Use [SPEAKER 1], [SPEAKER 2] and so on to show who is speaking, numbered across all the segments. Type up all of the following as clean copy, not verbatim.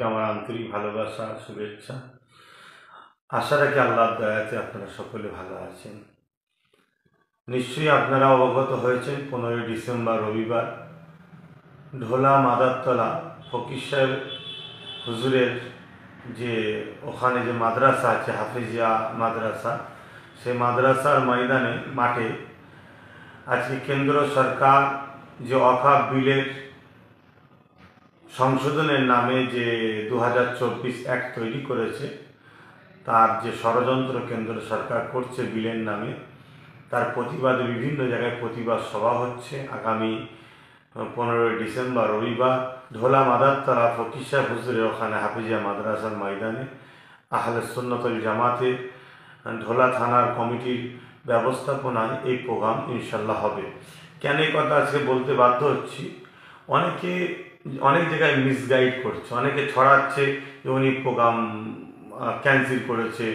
[SPEAKER 1] আমার আন্তরিক ভালোবাসা শুভেচ্ছা। আশা রাখি আল্লাহর দয়াতে আপনারা সকলে ভালো আছেন। নিশ্চয়ই আপনারা অবগত হয়েছেন 15 ডিসেম্বর রবিবার ঢোলা মাদারতলা ফকির সাহেব হুজুরের যে ওখানে যে মাদ্রাসা আছে হাফিজিয়া মাদ্রাসা, সেই মাদ্রাসার ময়দানে মাঠে আজকে কেন্দ্র সরকার যে ওয়াকফ বিলের সংশোধনের নামে যে 2024 অ্যাক্ট তৈরি করেছে, তার যে ষড়যন্ত্র কেন্দ্র সরকার করছে বিলের নামে, তার প্রতিবাদে বিভিন্ন জায়গায় প্রতিবাদ সভা হচ্ছে। আগামী 15 ডিসেম্বর রবিবার ঢোলা মাদারতলা ফকির সাহেব হুজুরের ওখানে হাফিজিয়া মাদ্রাসার ময়দানে আহলে সুন্নাত ওয়াল জামাতে ঢোলা থানার কমিটির ব্যবস্থাপনায় এই প্রোগ্রাম ইনশাল্লাহ হবে। কেন এই কথা আজকে বলতে বাধ্য হচ্ছি, অনেক জায়গায় মিসগাইড করছে, অনেকে ছড়াচ্ছে যে উনি প্রোগ্রাম ক্যান্সেল করেছে,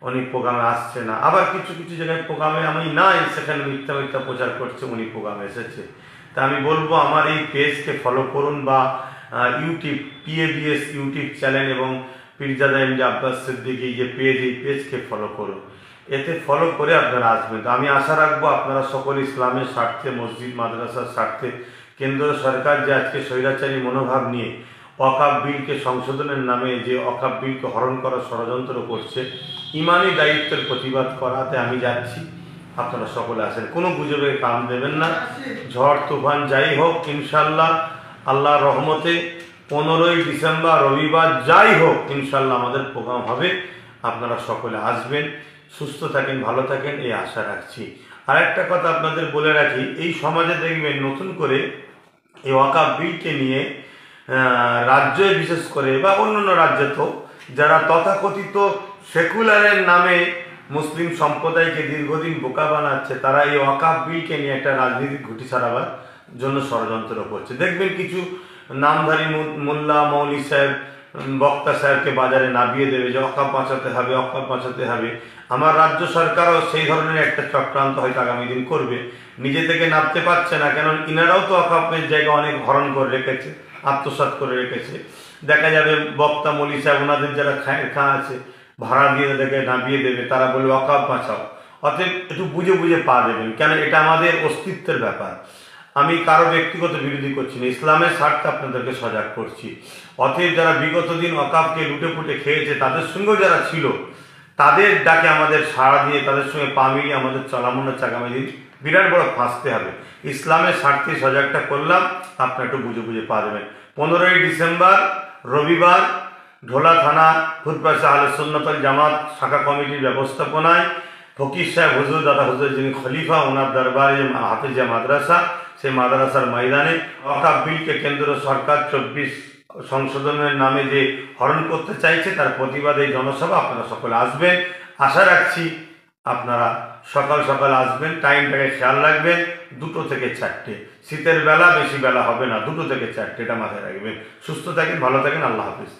[SPEAKER 1] উনি প্রোগ্রামে আসছে না। আবার কিছু কিছু জায়গায় প্রোগ্রামে আমি নাই, সেখানে মিথ্যা মিথ্যা প্রচার করছে উনি প্রোগ্রামে এসেছে। তা আমি বলবো আমার এই পেজকে ফলো করুন, বা ইউটিউব PABS ইউটিউব চ্যানেল এবং পীরজাদা এমডি আব্বাস সিদ্দিকী যে পেজ, এই পেজকে ফলো করুন। এতে ফলো করে আপনারা আসবেন। তো আমি আশা রাখবো আপনারা সকল ইসলামের স্বার্থে, মসজিদ মাদ্রাসার স্বার্থে কেন্দ্র সরকার যে আজকে স্বৈরাচারী মনোভাব নিয়ে ওয়াকফ বিলকে সংশোধনের নামে যে ওয়াকফ বিলকে হরণ করার ষড়যন্ত্র করছে, ইমানি দায়িত্বের প্রতিবাদ করাতে আমি যাচ্ছি। আপনারা সকলে আসেন, কোনো গুজবে কাম দেবেন না। ঝড় তুফান যাই হোক, ইনশাল্লাহ আল্লাহর রহমতে 15 ডিসেম্বর রবিবার যাই হোক ইনশাল্লাহ আমাদের প্রোগ্রাম হবে। আপনারা সকলে আসবেন, সুস্থ থাকেন, ভালো থাকেন, এই আশা রাখছি। আর একটা কথা আপনাদের বলে রাখি, এই সমাজে দেখবেন নতুন করে এই ওয়াকফ বিলকে নিয়ে রাজ্যে বিশেষ করে বা অন্যান্য রাজ্যে তো যারা তথাকথিত সেকুলারের নামে মুসলিম সম্প্রদায়কে দীর্ঘদিন বোকা বানাচ্ছে, তারা এই ওয়াকফ বিলকে নিয়ে একটা রাজনীতিক ঘুঁটি ছাড়াবার জন্য ষড়যন্ত্র করছে। দেখবেন কিছু নামধারী মোল্লা মৌলী সাহেব, বক্তা সাহেবকে বাজারে নামিয়ে দেবে যে ওয়াকফ বাঁচাতে হবে, ওয়াকফ বাঁচাতে হবে। আমার রাজ্য সরকারও সেই ধরনের একটা চক্রান্ত হয়তো আগামী দিন করবে। নিজে থেকে নামতে পারছে না, কেন ইনারাও তো ওয়াকফের জায়গা অনেক হরণ করে রেখেছে, আত্মসাৎ করে রেখেছে। দেখা যাবে বক্তা মৌলী সাহেব ওনাদের যারা খা আছে ভাড়া দিয়ে তাদেরকে নামিয়ে দেবে, তারা বলবে ওয়াকফ বাঁচাও। অতএব একটু বুঝে বুঝে পা দেবেন, কেন এটা আমাদের অস্তিত্বের ব্যাপার। আমি কারো ব্যক্তিগত বিরোধী করছি না, ইসলামের স্বার্থে আপনাদেরকে সজাগ করছি। অতএব যারা বিগত দিন ওয়াকফকে লুটে পুটে খেয়েছে, তাদের সঙ্গেও যারা ছিল, তাদের ডাকে আমাদের সাড়া দিয়ে তাদের সঙ্গে পা মিলিয়ে আমাদের চলামন হচ্ছে আগামী দিন বিরাট বড় ফাঁসতে হবে। ইসলামের স্বার্থে সজাগটা করলাম, আপনারা একটু বুঝে বুঝে পা দেবেন। 15 ডিসেম্বর রবিবার ঢোলা থানা ফুটপাশে আহলে সুন্নাত ওয়াল জামাত শাখা কমিটির ব্যবস্থাপনায় ফকির সাহেব হুজুর, দাদা হুজুর যিনি খলিফা, ওনার দরবারে হাফিজিয়া মাদ্রাসা, সেই মাদ্রাসার ময়দানে ওয়াকফ বিলকে কেন্দ্র সরকার 24 সংশোধনের নামে যে হরণ করতে চাইছে, তার প্রতিবাদে জনসভা। আপনারা সকলে আসবেন, আশা রাখছি আপনারা সকাল সকাল আসবেন। টাইমটাকে খেয়াল রাখবেন, 2টো থেকে 4টে, শীতের বেলা বেশি বেলা হবে না, 2টো থেকে 4টে, এটা মাথায় রাখবেন। সুস্থ থাকেন, ভালো থাকেন, আল্লাহ হাফিজ।